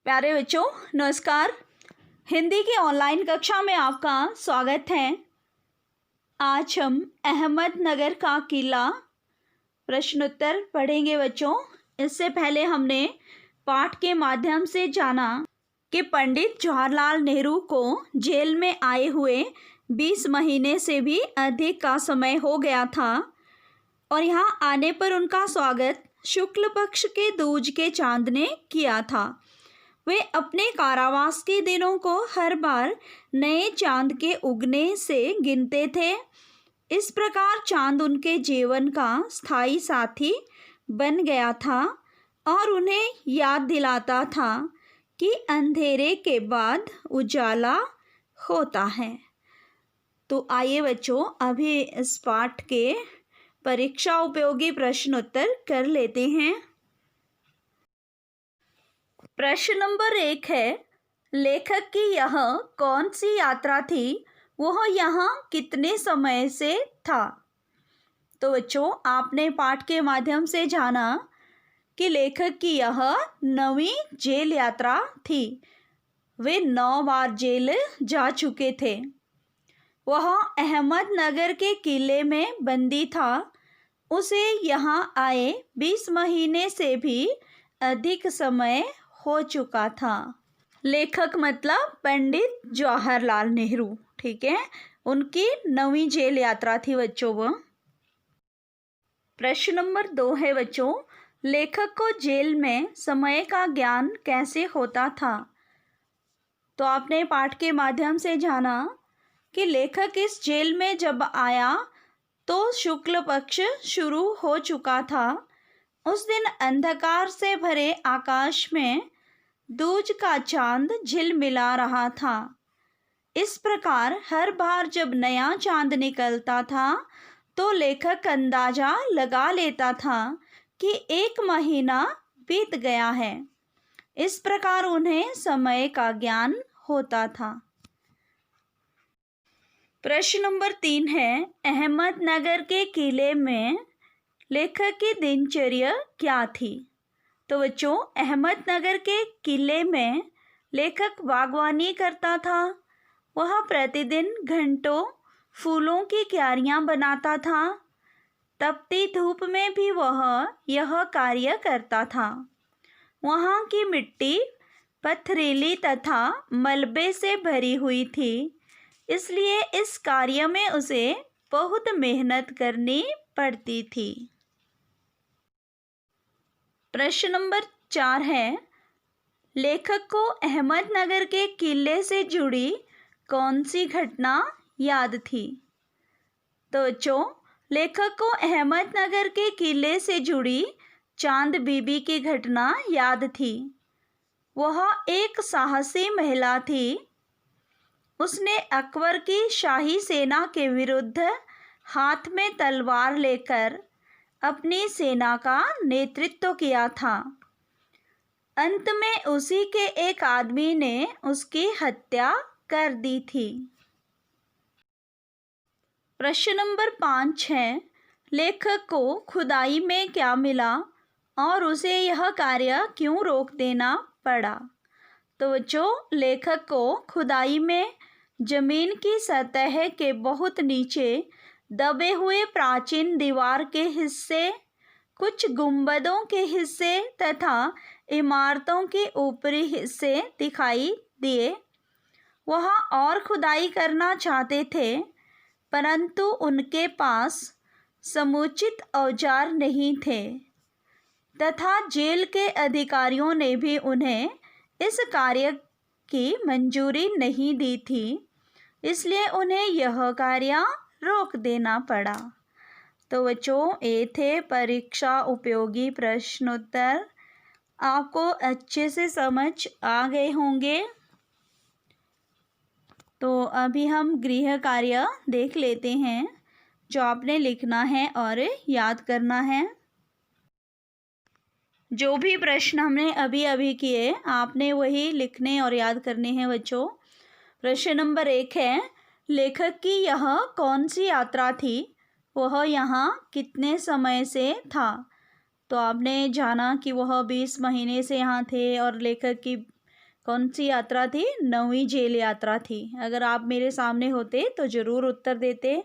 प्यारे बच्चों नमस्कार। हिंदी की ऑनलाइन कक्षा में आपका स्वागत है। आज हम अहमदनगर का किला प्रश्नोत्तर पढ़ेंगे बच्चों। इससे पहले हमने पाठ के माध्यम से जाना कि पंडित जवाहरलाल नेहरू को जेल में आए हुए 20 महीने से भी अधिक का समय हो गया था और यहाँ आने पर उनका स्वागत शुक्ल पक्ष के दूज के चांद ने किया था। वे अपने कारावास के दिनों को हर बार नए चांद के उगने से गिनते थे। इस प्रकार चांद उनके जीवन का स्थायी साथी बन गया था और उन्हें याद दिलाता था कि अंधेरे के बाद उजाला होता है। तो आइए बच्चों अभी इस पाठ के परीक्षा उपयोगी प्रश्नोत्तर कर लेते हैं। प्रश्न नंबर 1 है, लेखक की यह कौन सी यात्रा थी, वह यहाँ कितने समय से था। तो बच्चों आपने पाठ के माध्यम से जाना कि लेखक की यह 9वीं जेल यात्रा थी। वे 9 बार जेल जा चुके थे। वह अहमदनगर के किले में बंदी था। उसे यहाँ आए 20 महीने से भी अधिक समय हो चुका था। लेखक मतलब पंडित जवाहरलाल नेहरू, ठीक है। उनकी 9वीं जेल यात्रा थी बच्चों वो। प्रश्न नंबर 2 है बच्चों, लेखक को जेल में समय का ज्ञान कैसे होता था। तो आपने पाठ के माध्यम से जाना कि लेखक इस जेल में जब आया तो शुक्ल पक्ष शुरू हो चुका था। उस दिन अंधकार से भरे आकाश में दूज का चांद झिलमिला रहा था। इस प्रकार हर बार जब नया चांद निकलता था तो लेखक अंदाजा लगा लेता था कि 1 महीना बीत गया है। इस प्रकार उन्हें समय का ज्ञान होता था। प्रश्न नंबर 3 है, अहमदनगर के किले में लेखक की दिनचर्या क्या थी। तो बच्चों अहमदनगर के किले में लेखक बागवानी करता था। वह प्रतिदिन घंटों फूलों की क्यारियां बनाता था। तपती धूप में भी वह यह कार्य करता था। वहाँ की मिट्टी पथरीली तथा मलबे से भरी हुई थी, इसलिए इस कार्य में उसे बहुत मेहनत करनी पड़ती थी। प्रश्न नंबर 4 है, लेखक को अहमदनगर के किले से जुड़ी कौन सी घटना याद थी। तो बच्चों लेखक को अहमदनगर के किले से जुड़ी चांद बीबी की घटना याद थी। वह एक साहसी महिला थी। उसने अकबर की शाही सेना के विरुद्ध हाथ में तलवार लेकर अपनी सेना का नेतृत्व किया था। अंत में उसी के एक आदमी ने उसकी हत्या कर दी थी। प्रश्न नंबर 5 है, लेखक को खुदाई में क्या मिला और उसे यह कार्य क्यों रोक देना पड़ा। तो बच्चों लेखक को खुदाई में जमीन की सतह के बहुत नीचे दबे हुए प्राचीन दीवार के हिस्से, कुछ गुंबदों के हिस्से तथा इमारतों के ऊपरी हिस्से दिखाई दिए। वह और खुदाई करना चाहते थे, परंतु उनके पास समुचित औजार नहीं थे तथा जेल के अधिकारियों ने भी उन्हें इस कार्य की मंजूरी नहीं दी थी, इसलिए उन्हें यह कार्य रोक देना पड़ा। तो बच्चों ये थे परीक्षा उपयोगी प्रश्नोत्तर। आपको अच्छे से समझ आ गए होंगे। तो अभी हम गृह कार्य देख लेते हैं जो आपने लिखना है और याद करना है। जो भी प्रश्न हमने अभी किए आपने वही लिखने और याद करने हैं बच्चों। प्रश्न नंबर 1 है, लेखक की यह कौन सी यात्रा थी, वह यहाँ कितने समय से था। तो आपने जाना कि वह 20 महीने से यहाँ थे और लेखक की कौन सी यात्रा थी? 9वीं जेल यात्रा थी। अगर आप मेरे सामने होते तो ज़रूर उत्तर देते।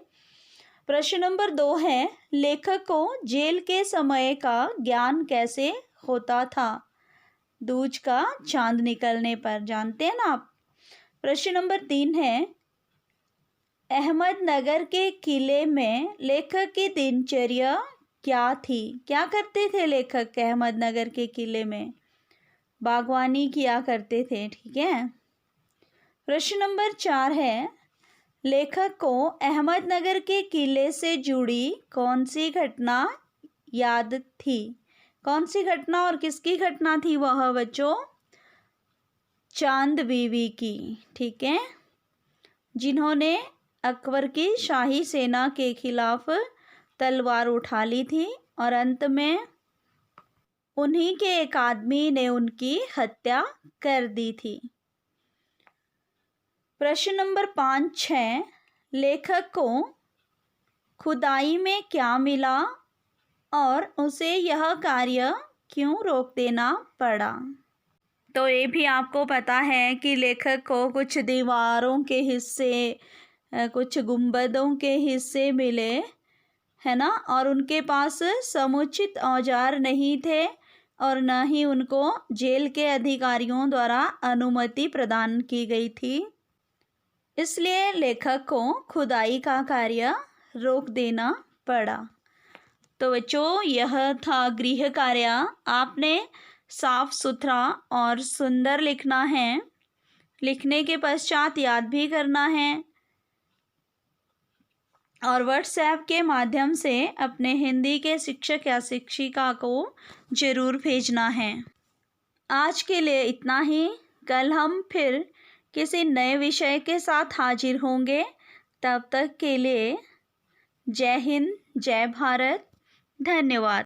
प्रश्न नंबर 2 है, लेखक को जेल के समय का ज्ञान कैसे होता था? दूज का चांद निकलने पर, जानते हैं ना आप। प्रश्न नंबर 3 है, अहमदनगर के किले में लेखक की दिनचर्या क्या थी? क्या करते थे लेखक अहमदनगर के किले में? बागवानी किया करते थे, ठीक है। प्रश्न नंबर 4 है, लेखक को अहमदनगर के किले से जुड़ी कौन सी घटना याद थी? कौन सी घटना और किसकी घटना थी वह बच्चों? चांद बीवी की, ठीक है, जिन्होंने अकबर की शाही सेना के खिलाफ तलवार उठा ली थी और अंत में उन्हीं के एक आदमी ने उनकी हत्या कर दी थी। प्रश्न नंबर 5 है, लेखक को खुदाई में क्या मिला और उसे यह कार्य क्यों रोक देना पड़ा? तो ये भी आपको पता है कि लेखक को कुछ दीवारों के हिस्से, कुछ गुंबदों के हिस्से मिले, है ना, और उनके पास समुचित औजार नहीं थे और न ही उनको जेल के अधिकारियों द्वारा अनुमति प्रदान की गई थी। इसलिए लेखक को खुदाई का कार्य रोक देना पड़ा। तो बच्चों, यह था गृह कार्य। आपने साफ सुथरा और सुंदर लिखना है। लिखने के पश्चात याद भी करना है और व्हाट्सएप के माध्यम से अपने हिंदी के शिक्षक या शिक्षिका को ज़रूर भेजना है। आज के लिए इतना ही। कल हम फिर किसी नए विषय के साथ हाजिर होंगे। तब तक के लिए जय हिंद, जय भारत, धन्यवाद।